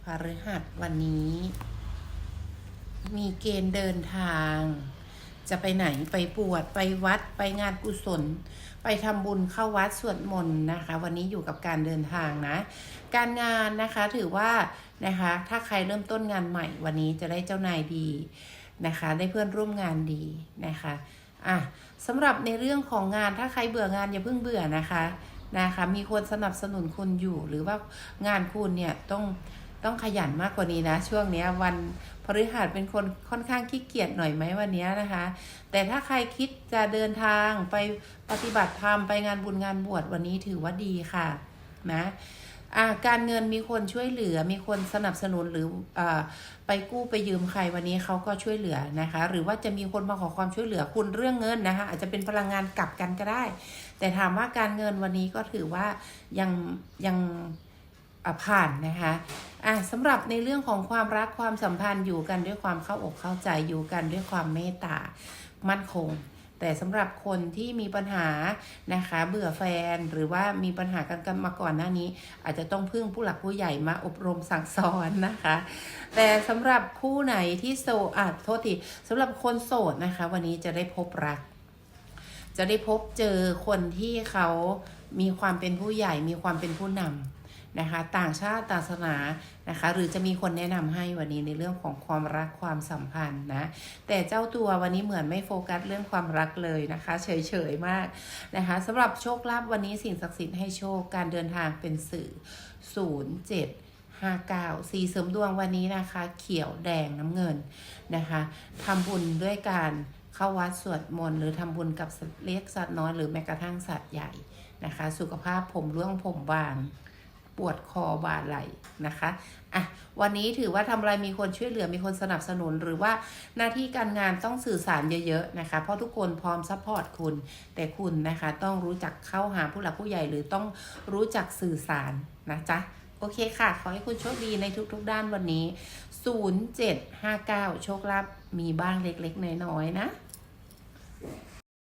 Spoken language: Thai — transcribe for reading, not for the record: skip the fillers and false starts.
พฤหัสวันนี้ มีเกณฑ์เดินทาง จะไปไหนไปบวชไปวัดไปงานกุศล ไปทำบุญเข้าวัดสวดมนต์นะคะ วันนี้อยู่กับการเดินทางนะ การงานนะคะถือว่านะคะถ้าใครเริ่มต้นงานใหม่วันนี้จะได้เจ้านายดีนะคะได้เพื่อนร่วมงานดีนะคะสำหรับในเรื่องของงานถ้าใครเบื่องานอย่าเพิ่งเบื่อนะคะมีคนสนับสนุนคุณอยู่หรือว่างานคุณเนี่ยต้องขยันมากกว่านี้นะช่วงนี้วันพฤหัสเป็นคนค่อนข้างขี้เกียจหน่อยไหมวันนี้นะคะแต่ถ้าใครคิดจะเดินทางไปปฏิบัติธรรมไปงานบุญงานบวชวันนี้ถือว่าดีค่ะนะการเงินมีคนช่วยเหลือมีคนสนับสนุนหรือไปกู้ไปยืมใครวันนี้เขาก็ช่วยเหลือนะคะหรือว่าจะมีคนมาขอความช่วยเหลือคุณเรื่องเงินนะคะอาจจะเป็นพลังงานกลับกันก็ได้แต่ถามว่าการเงินวันนี้ก็ถือว่ายังผ่านนะคะสำหรับในเรื่องของความรักความสัมพันธ์อยู่กันด้วยความเข้าอกเข้าใจอยู่กันด้วยความเมตตามั่นคงแต่สำหรับคนที่มีปัญหานะคะเบื่อแฟนหรือว่ามีปัญหากันมาก่อนหน้านี้อาจจะต้องพึ่งผู้หลักผู้ใหญ่มาอบรมสั่งสอนนะคะแต่สำหรับคู่ไหนที่โสดโทษทีสำหรับคนโสดนะคะวันนี้จะได้พบรักจะได้พบเจอคนที่เขามีความเป็นผู้ใหญ่มีความเป็นผู้นำนะคะต่างชาติต่างศาสนานะคะหรือจะมีคนแนะนำให้วันนี้ในเรื่องของความรักความสัมพันธ์นะแต่เจ้าตัววันนี้เหมือนไม่โฟกัสเรื่องความรักเลยนะคะเฉยๆมากนะคะสำหรับโชคลาภวันนี้สิ่งศักดิ์สิทธิ์ให้โชคการเดินทางเป็นสื่อ0759สีเสริมดวงวันนี้นะคะเขียวแดงน้ำเงินนะคะทำบุญด้วยการเข้าวัดสวดมนต์หรือทำบุญกับเลี้ยงสัตว์น้อยหรือแม้กระทั่งสัตว์ใหญ่นะคะสุขภาพผมร่วงผมบางปวดคอบ่าไหล่นะคะวันนี้ถือว่าทำอะไรมีคนช่วยเหลือมีคนสนับสนุนหรือว่าหน้าที่การงานต้องสื่อสารเยอะๆนะคะเพราะทุกคนพร้อมซัพพอร์ตคุณแต่คุณนะคะต้องรู้จักเข้าหาผู้หลักผู้ใหญ่หรือต้องรู้จักสื่อสารนะจ๊ะโอเคค่ะขอให้คุณโชคดีในทุกๆด้านวันนี้0759โชคลาภมีบ้างเล็กๆน้อยๆนะ